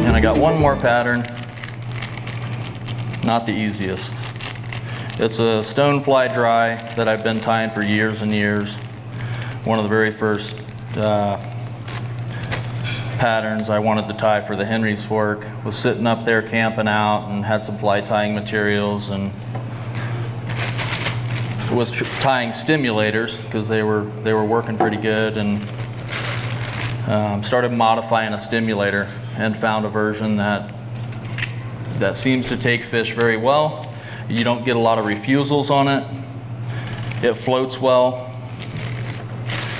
And I got one more pattern, not the easiest. It's a stonefly dry that I've been tying for years and years. One of the very first patterns I wanted to tie for the Henry's Fork. Was sitting up there camping out and had some fly tying materials, and was tying stimulators because they were working pretty good, and started modifying a stimulator and found a version that seems to take fish very well. You don't get a lot of refusals on it. It floats well.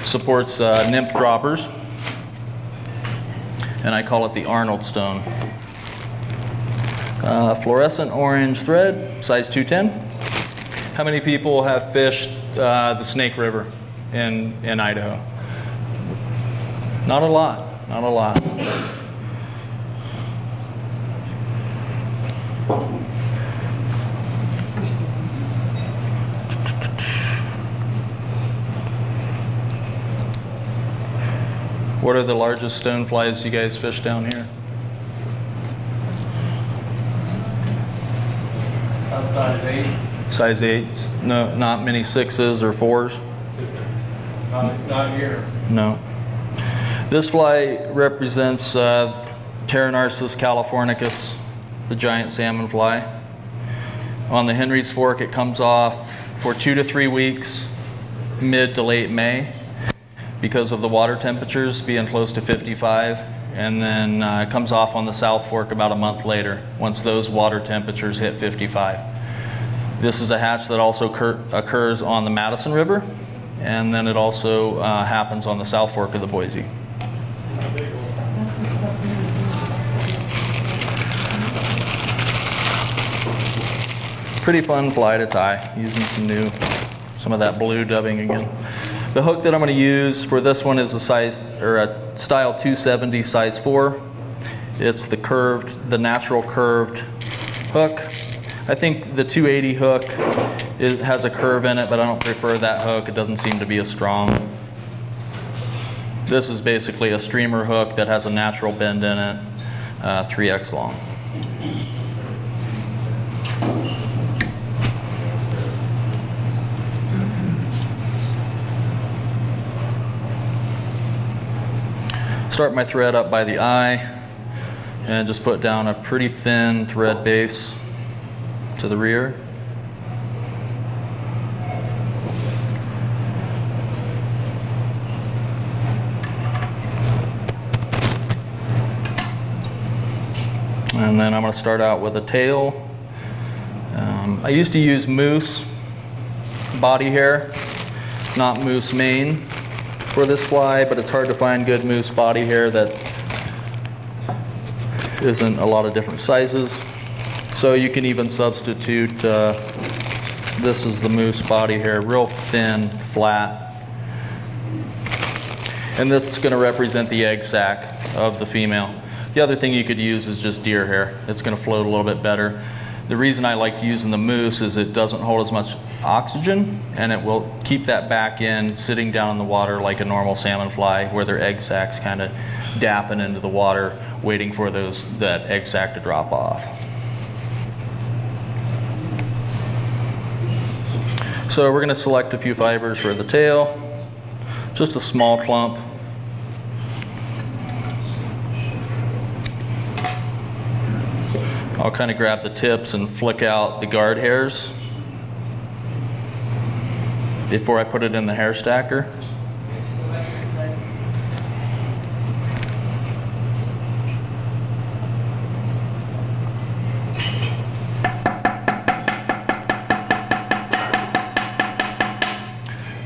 Supports nymph droppers. And I call it the Arnold stone. Fluorescent orange thread, size 210. How many people have fished the Snake River in Idaho? Not a lot, not a lot. What are the largest stoneflies you guys fish down here? Size 8. Size 8? No, not many 6s or 4s? Not here. No. This fly represents Pteronarcis californicus, the giant salmon fly. On the Henry's Fork, it comes off for 2 to 3 weeks, mid to late May, because of the water temperatures being close to 55, and then it comes off on the South Fork about a month later, once those water temperatures hit 55. This is a hatch that also occurs on the Madison River, and then it also happens on the South Fork of the Boise. Pretty fun fly to tie, using some of that blue dubbing again. The hook that I'm going to use for this one is a style 270 size 4. It's the natural curved hook. I think the 280 hook has a curve in it, but I don't prefer that hook. It doesn't seem to be as strong. This is basically a streamer hook that has a natural bend in it, 3x long. Start my thread up by the eye and just put down a pretty thin thread base to the rear. And then I'm going to start out with a tail. I used to use moose body hair, not moose mane, for this fly, but it's hard to find good moose body hair that isn't a lot of different sizes. So you can even substitute, this is the moose body hair, real thin, flat. And this is going to represent the egg sac of the female. The other thing you could use is just deer hair. It's going to float a little bit better. The reason I liked using the moose is it doesn't hold as much oxygen, and it will keep that back in sitting down in the water like a normal salmon fly, where their egg sacs kind of dapping into the water waiting for that egg sac to drop off. So we're going to select a few fibers for the tail, just a small clump. I'll kind of grab the tips and flick out the guard hairs before I put it in the hair stacker.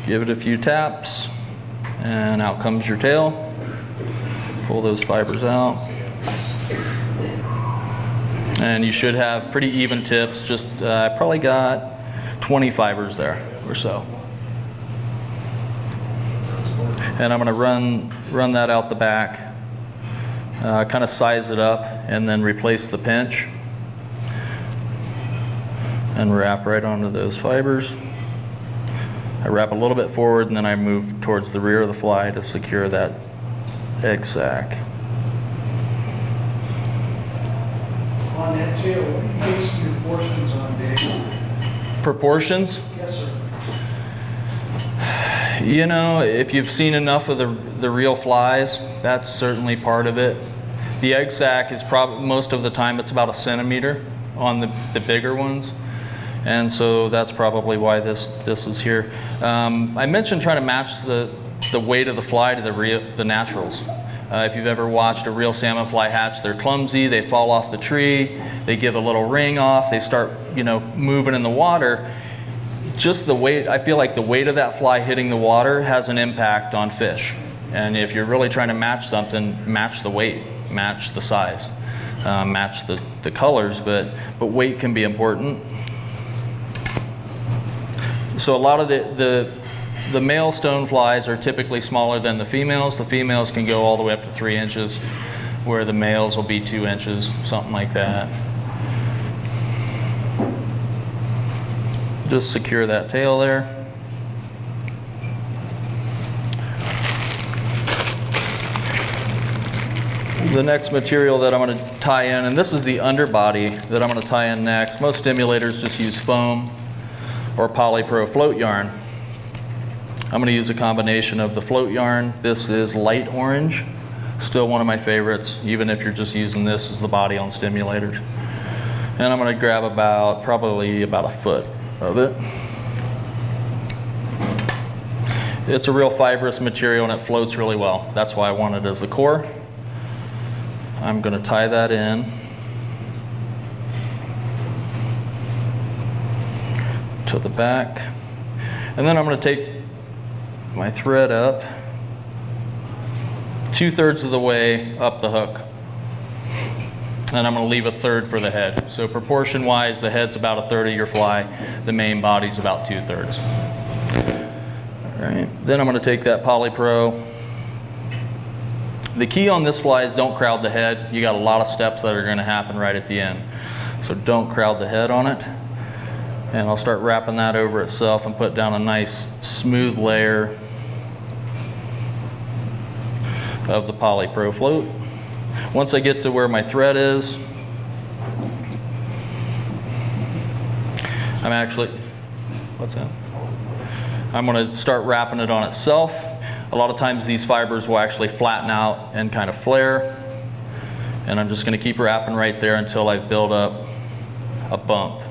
Give it a few taps, and out comes your tail. Pull those fibers out. And you should have pretty even tips. Just I probably got 20 fibers there or so. And I'm going to run that out the back, kind of size it up, and then replace the pinch. and wrap right onto those fibers. I wrap a little bit forward and then I move towards the rear of the fly to secure that egg sac. On that tail, what are you basing your portions on, Dave? Proportions? Yes, sir. You know, if you've seen enough of the real flies, that's certainly part of it. The egg sac is probably, most of the time, it's about 1 centimeter on the bigger ones. And so that's probably why this is here. I mentioned trying to match the weight of the fly to the naturals. If you've ever watched a real salmon fly hatch, they're clumsy, they fall off the tree, they give a little ring off, they start, you know, moving in the water. Just the weight, I feel like the weight of that fly hitting the water has an impact on fish. And if you're really trying to match something, match the weight, match the size, match the colors, but weight can be important. So a lot of the male stoneflies are typically smaller than the females. The females can go all the way up to 3 inches, where the males will be 2 inches, something like that. Just secure that tail there. The next material that I'm going to tie in, and this is the underbody that I'm going to tie in next. Most stimulators just use foam or polypro float yarn. I'm going to use a combination of the float yarn. This is light orange, still one of my favorites, even if you're just using this as the body on stimulators. And I'm going to grab probably about 1 foot of it. It's a real fibrous material and it floats really well. That's why I want it as the core. I'm going to tie that in to the back. And then I'm going to take my thread up 2/3 of the way up the hook. And I'm going to leave 1/3 for the head. So proportion wise, the head's about 1/3 of your fly, the main body's about 2/3. All right, then I'm going to take that polypro. The key on this fly is don't crowd the head. You got a lot of steps that are going to happen right at the end. So don't crowd the head on it. And I'll start wrapping that over itself and put down a nice smooth layer of the polypro float. Once I get to where my thread is, I'm going to start wrapping it on itself. A lot of times these fibers will actually flatten out and kind of flare. And I'm just going to keep wrapping right there until I build up a bump.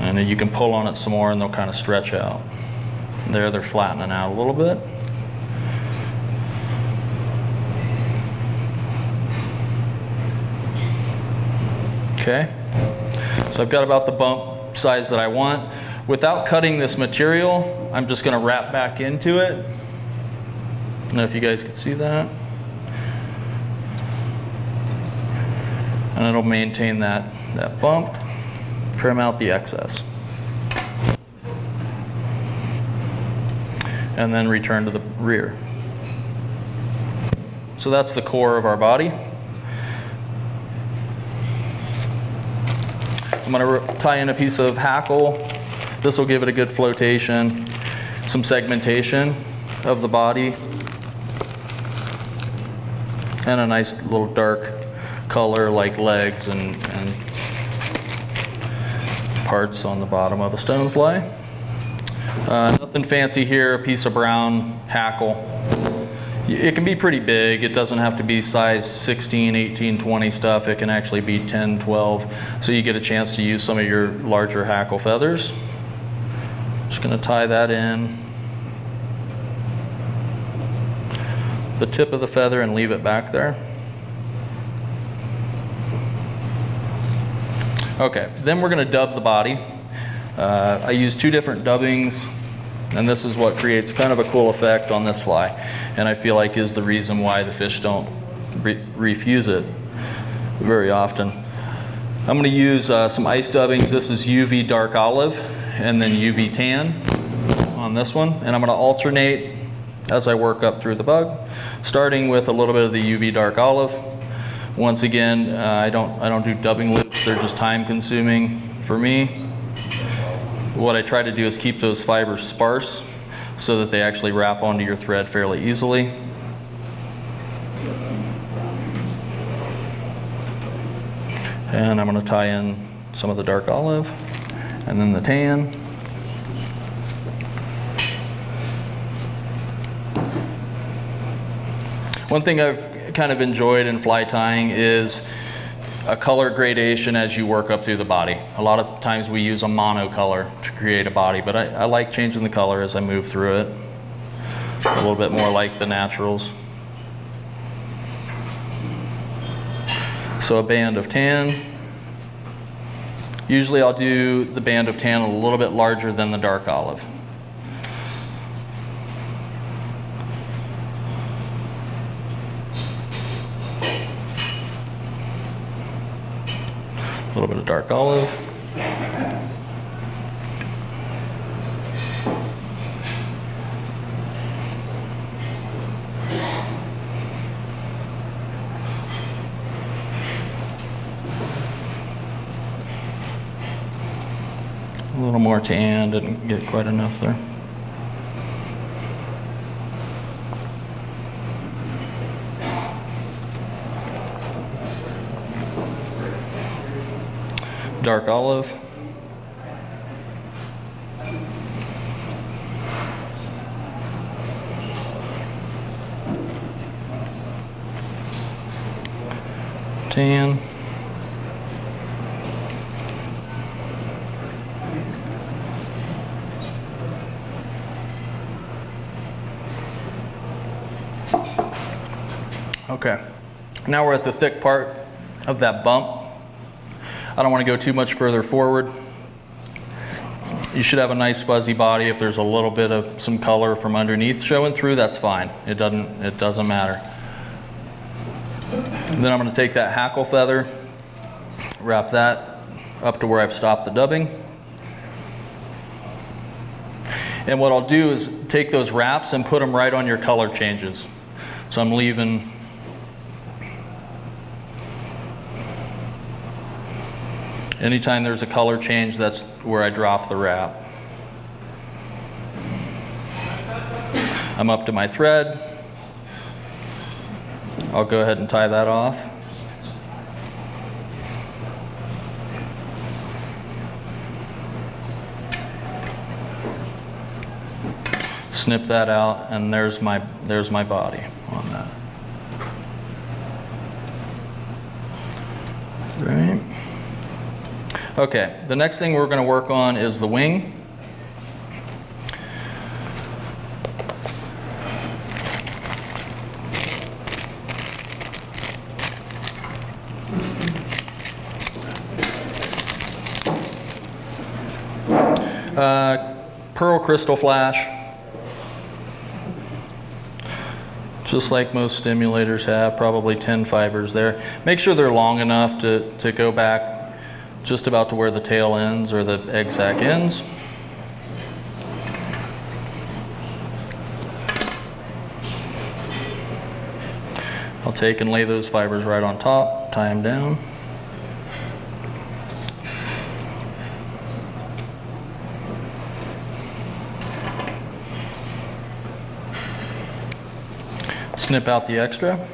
And then you can pull on it some more and they'll kind of stretch out. There, they're flattening out a little bit. Okay, so I've got about the bump size that I want. Without cutting this material, I'm just going to wrap back into it. I don't know if you guys can see that. And it'll maintain that bump, trim out the excess. And then return to the rear. So that's the core of our body. I'm going to tie in a piece of hackle. This will give it a good flotation, some segmentation of the body, and a nice little dark color like legs and parts on the bottom of a stonefly. Nothing fancy here, a piece of brown hackle. It can be pretty big. It doesn't have to be size 16, 18, 20 stuff. It can actually be 10, 12. So you get a chance to use some of your larger hackle feathers. Just going to tie that in the tip of the feather and leave it back there. Okay, then we're going to dub the body. I use 2 different dubbings, and this is what creates kind of a cool effect on this fly, and I feel like is the reason why the fish don't refuse it very often. I'm going to use some ice dubbings. This is UV dark olive and then UV tan on this one, and I'm going to alternate as I work up through the bug, starting with a little bit of the UV dark olive. Once again, I don't do dubbing loops. They're just time consuming for me. What I try to do is keep those fibers sparse so that they actually wrap onto your thread fairly easily. And I'm going to tie in some of the dark olive and then the tan. One thing I've kind of enjoyed in fly tying is a color gradation as you work up through the body. A lot of times we use a monocolor to create a body, but I like changing the color as I move through it. A little bit more like the naturals. So a band of tan. Usually I'll do the band of tan a little bit larger than the dark olive. A little bit of dark olive. A little more tan, didn't get quite enough there. Dark olive. Tan. Okay, now we're at the thick part of that bump. I don't want to go too much further forward. You should have a nice fuzzy body. If there's a little bit of some color from underneath showing through, that's fine. It doesn't matter. And then I'm going to take that hackle feather, wrap that up to where I've stopped the dubbing. And what I'll do is take those wraps and put them right on your color changes. So I'm leaving anytime there's a color change, that's where I drop the wrap. I'm up to my thread. I'll go ahead and tie that off. Snip that out, and there's my body on that. Right. Okay, the next thing we're going to work on is the wing. Pearl crystal flash. Just like most stimulators have, probably 10 fibers there. Make sure they're long enough to go back just about to where the tail ends or the egg sac ends. I'll take and lay those fibers right on top, tie them down. Snip out the extra.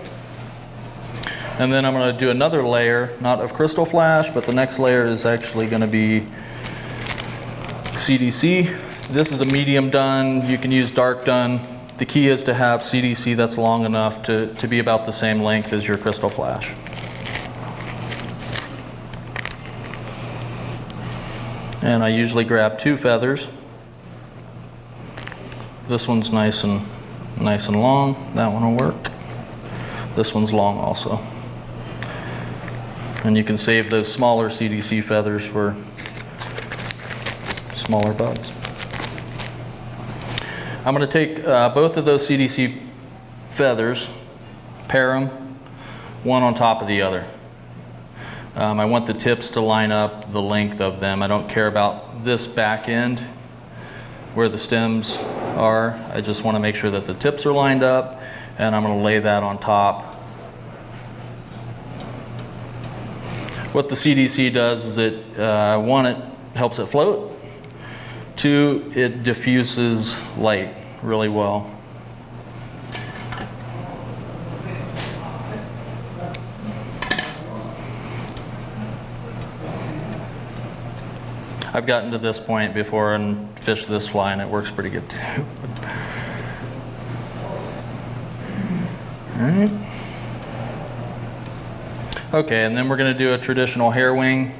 And then I'm going to do another layer, not of crystal flash, but the next layer is actually going to be CDC. This is a medium dun. You can use dark dun. The key is to have CDC that's long enough to be about the same length as your crystal flash. And I usually grab 2 feathers. This one's nice and long. That one will work. This one's long also. And you can save those smaller CDC feathers for smaller bugs. I'm going to take both of those CDC feathers, pair them, one on top of the other. I want the tips to line up the length of them. I don't care about this back end where the stems are. I just want to make sure that the tips are lined up, and I'm going to lay that on top What the CDC does is it, one, it helps it float. Two, it diffuses light really well. I've gotten to this point before and fished this fly, and it works pretty good too. All right. Okay, and then we're going to do a traditional hair wing.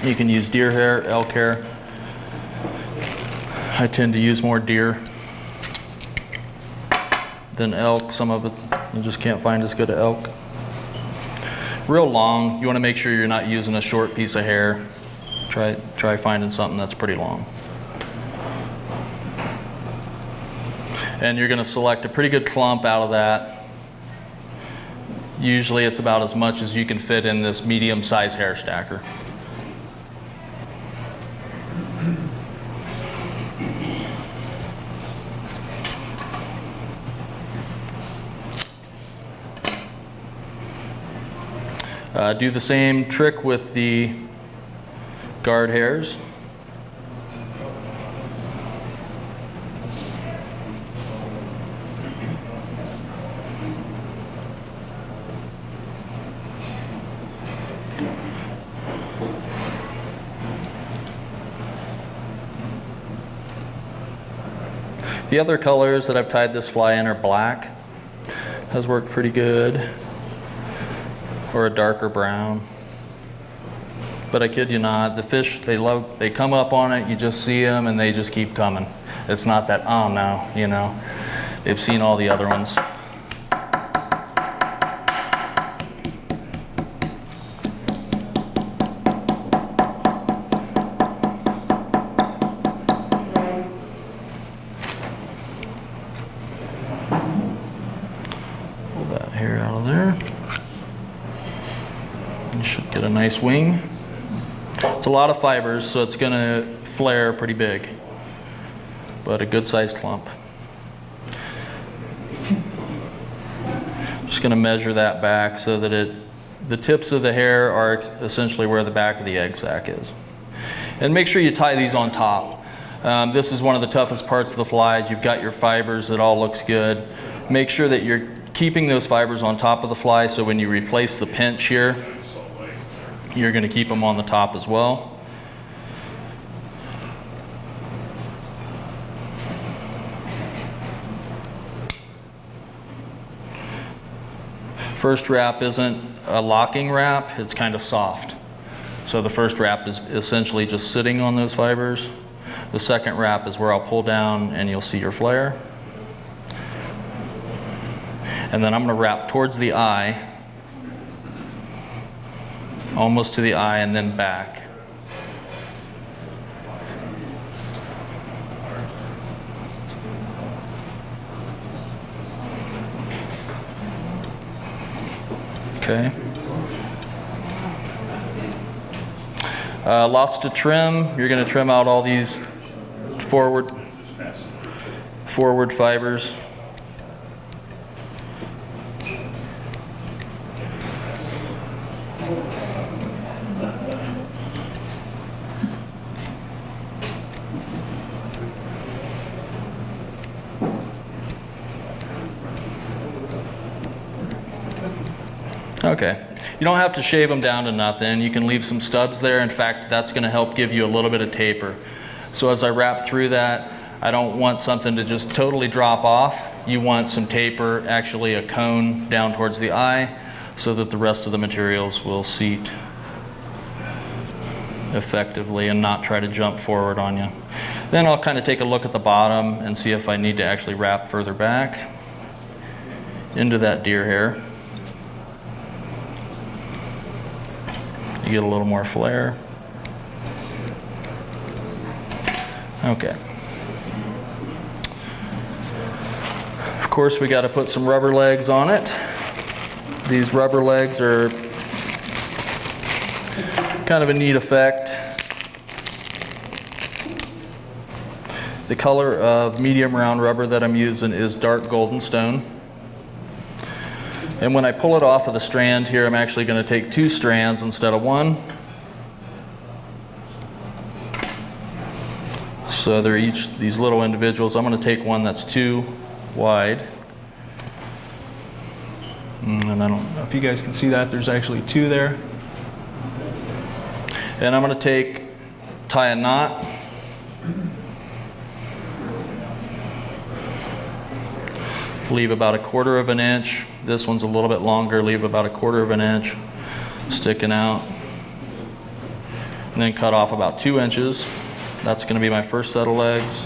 You can use deer hair, elk hair. I tend to use more deer than elk. Some of it you just can't find as good as elk. Real long. You want to make sure you're not using a short piece of hair. Try finding something that's pretty long. And you're going to select a pretty good clump out of that. Usually it's about as much as you can fit in this medium-sized hair stacker. Do the same trick with the guard hairs. The other colors that I've tied this fly in are black. Has worked pretty good. Or a darker brown. But I kid you not, the fish, they come up on it, you just see them and they just keep coming. It's not that, oh no, you know, they've seen all the other ones. Pull that hair out of there. You should get a nice wing. It's a lot of fibers, so it's going to flare pretty big, but a good sized clump. Just going to measure that back so that the tips of the hair are essentially where the back of the egg sac is. And make sure you tie these on top. This is one of the toughest parts of the flies. You've got your fibers, it all looks good. Make sure that you're keeping those fibers on top of the fly, so when you replace the pinch here, you're going to keep them on the top as well. First wrap isn't a locking wrap, it's kind of soft. So the first wrap is essentially just sitting on those fibers. The second wrap is where I'll pull down and you'll see your flare. And then I'm going to wrap towards the eye, almost to the eye, and then back. Okay. Lots to trim. You're going to trim out all these forward fibers. Okay, you don't have to shave them down to nothing. You can leave some stubs there. In fact, that's going to help give you a little bit of taper. So as I wrap through that, I don't want something to just totally drop off. You want some taper, actually a cone down towards the eye, so that the rest of the materials will seat effectively and not try to jump forward on you. Then I'll kind of take a look at the bottom and see if I need to actually wrap further back into that deer hair. You get a little more flare. Okay. Of course, we got to put some rubber legs on it. These rubber legs are kind of a neat effect. The color of medium round rubber that I'm using is dark golden stone. And when I pull it off of the strand here, I'm actually going to take 2 strands instead of 1. So they're each these little individuals. I'm going to take one that's 2 wide. And I don't know if you guys can see that. There's actually 2 there. And I'm going to tie a knot. Leave about 1/4 of an inch. This one's a little bit longer. Leave about 1/4 of an inch sticking out. And then cut off about 2 inches. That's going to be my first set of legs.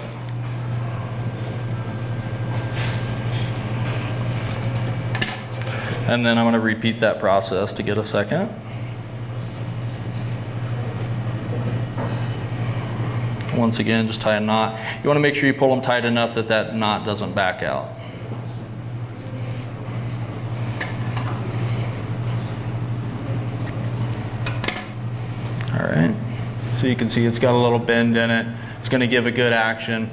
And then I'm going to repeat that process to get a second. Once again, just tie a knot. You want to make sure you pull them tight enough that that knot doesn't back out. All right. So you can see it's got a little bend in it. It's going to give a good action.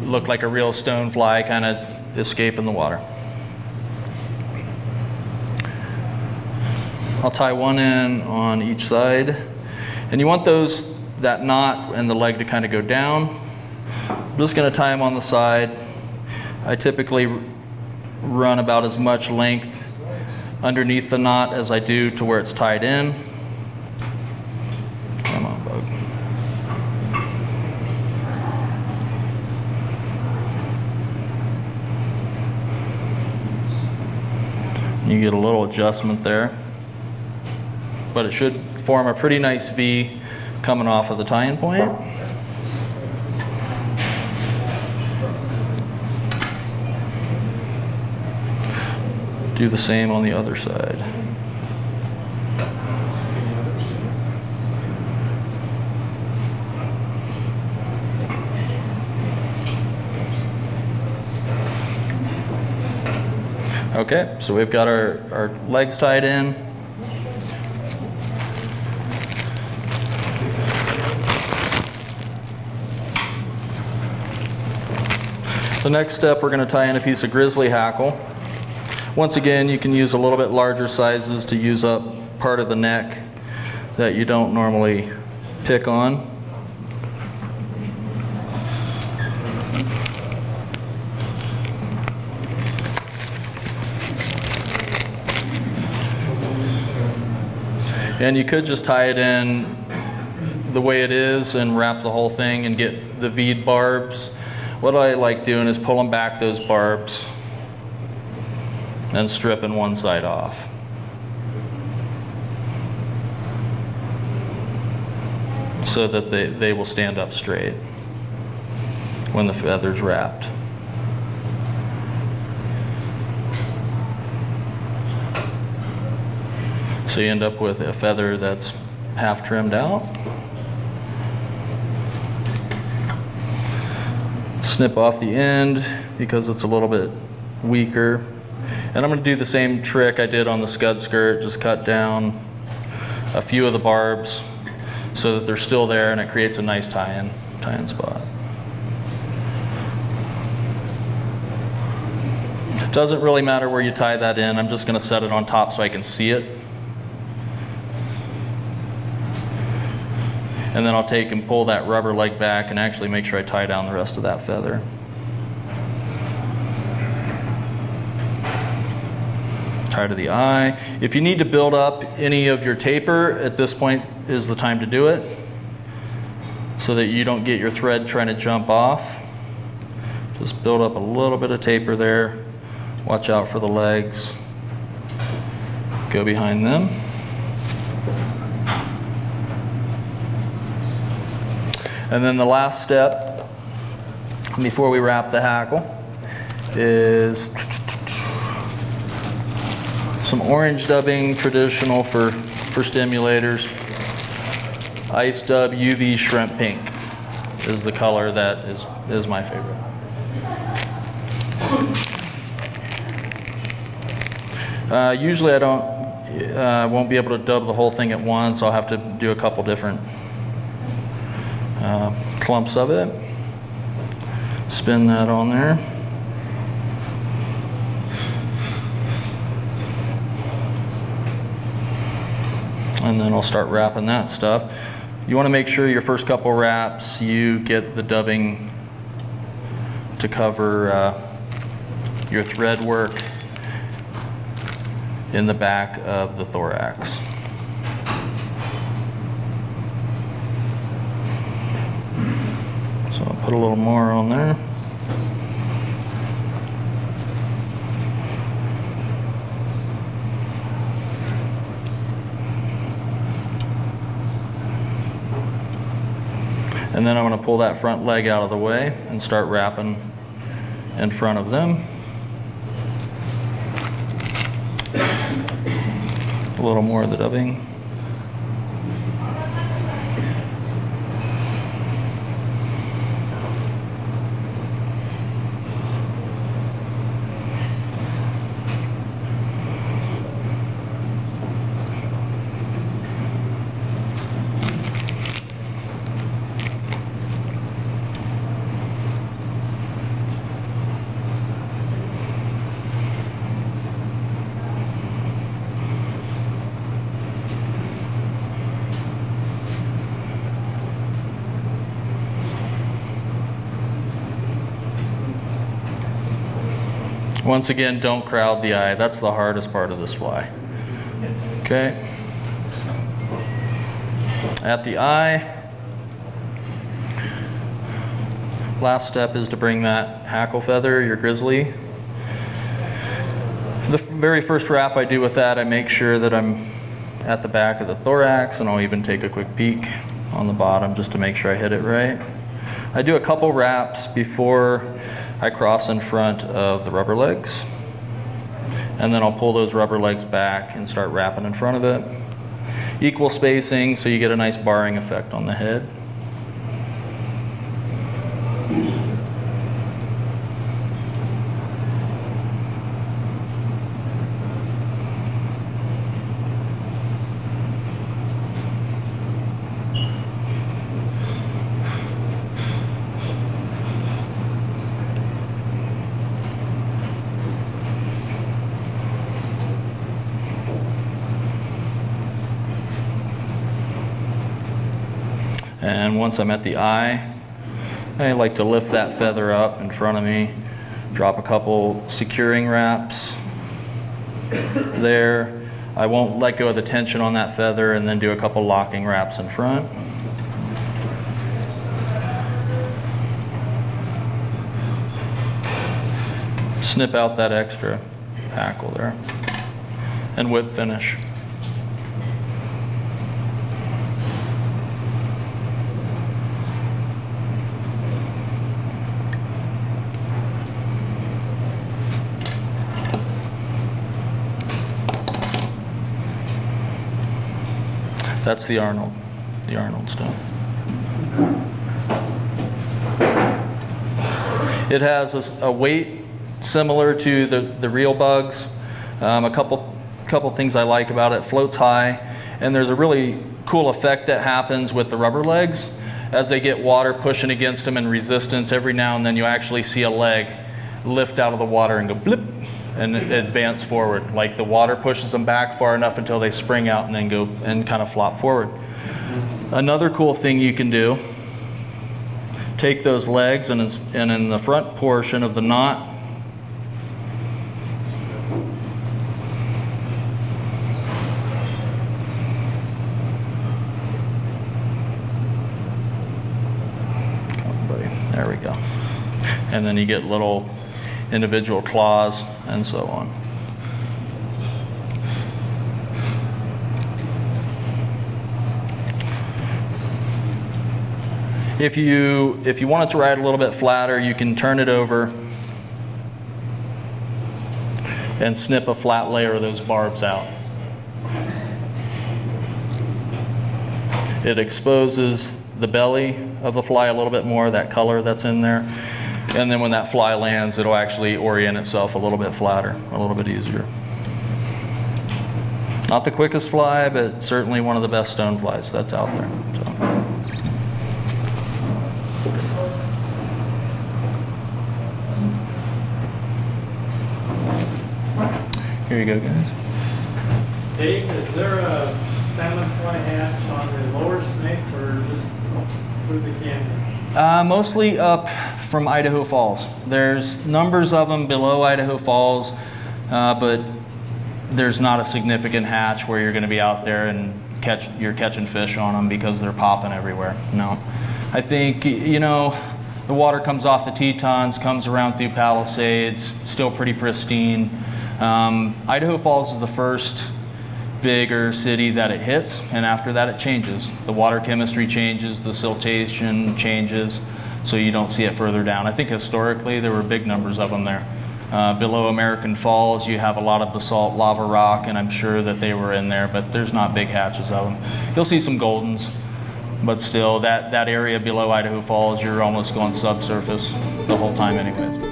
Look like a real stone fly kind of escaping the water. I'll tie one in on each side. And you want that knot and the leg to kind of go down. I'm just going to tie them on the side. I typically run about as much length underneath the knot as I do to where it's tied in. Come on, bug. You get a little adjustment there. But it should form a pretty nice V coming off of the tie-in point. Do the same on the other side. Okay, so we've got our legs tied in. The next step, we're going to tie in a piece of grizzly hackle. Once again, you can use a little bit larger sizes to use up part of the neck that you don't normally pick on. And you could just tie it in the way it is and wrap the whole thing and get the V'd barbs. What I like doing is pulling back those barbs and stripping one side off. So that they will stand up straight when the feather's wrapped. So you end up with a feather that's half trimmed out. Snip off the end because it's a little bit weaker. And I'm going to do the same trick I did on the scud skirt, just cut down a few of the barbs so that they're still there and it creates a nice tie-in spot. Doesn't really matter where you tie that in. I'm just going to set it on top so I can see it. And then I'll take and pull that rubber leg back and actually make sure I tie down the rest of that feather. Tie to the eye. If you need to build up any of your taper, at this point is the time to do it so that you don't get your thread trying to jump off. Just build up a little bit of taper there. Watch out for the legs. Go behind them. And then the last step before we wrap the hackle is some orange dubbing, traditional for stimulators. Ice Dub UV Shrimp Pink is the color that is my favorite. Usually I won't be able to dub the whole thing at once. I'll have to do a couple different clumps of it. Spin that on there. And then I'll start wrapping that stuff. You want to make sure your first couple wraps you get the dubbing to cover your thread work in the back of the thorax. So I'll put a little more on there. And then I'm going to pull that front leg out of the way and start wrapping in front of them. A little more of the dubbing. Once again, don't crowd the eye. That's the hardest part of this fly. Okay. At the eye, last step is to bring that hackle feather, your grizzly. The very first wrap I do with that, I make sure that I'm at the back of the thorax, and I'll even take a quick peek on the bottom just to make sure I hit it right. I do a couple wraps before I cross in front of the rubber legs, and then I'll pull those rubber legs back and start wrapping in front of it. Equal spacing so you get a nice barring effect on the head. And once I'm at the eye, I like to lift that feather up in front of me, drop a couple securing wraps there. I won't let go of the tension on that feather, and then do a couple locking wraps in front. Snip out that extra hackle there, and whip finish. That's the Arnold stone. It has a weight similar to the real bugs. A couple things I like about it. Floats high, and there's a really cool effect that happens with the rubber legs. As they get water pushing against them and resistance, every now and then you actually see a leg lift out of the water and go blip and advance forward. Like the water pushes them back far enough until they spring out and then go and kind of flop forward. Another cool thing you can do, take those legs and in the front portion of the knot, there we go. And then you get little individual claws and so on. If you want it to ride a little bit flatter, you can turn it over and snip a flat layer of those barbs out. It exposes the belly of the fly a little bit more, that color that's in there. And then when that fly lands, it'll actually orient itself a little bit flatter, a little bit easier. Not the quickest fly, but certainly one of the best stone flies that's out there. So. Here you go, guys. Dave, is there a salmon fly hatch on the lower snake or just through the canyon? Mostly up from Idaho Falls. There's numbers of them below Idaho Falls, but there's not a significant hatch where you're going to be out there and you're catching fish on them because they're popping everywhere. No. I think, you know, the water comes off the Tetons, comes around through Palisades, still pretty pristine. Idaho Falls is the first bigger city that it hits, and after that it changes. The water chemistry changes, the siltation changes, so you don't see it further down. I think historically there were big numbers of them there. Below American Falls you have a lot of basalt lava rock, and I'm sure that they were in there, but there's not big hatches of them. You'll see some goldens, but still that area below Idaho Falls you're almost going subsurface the whole time anyways.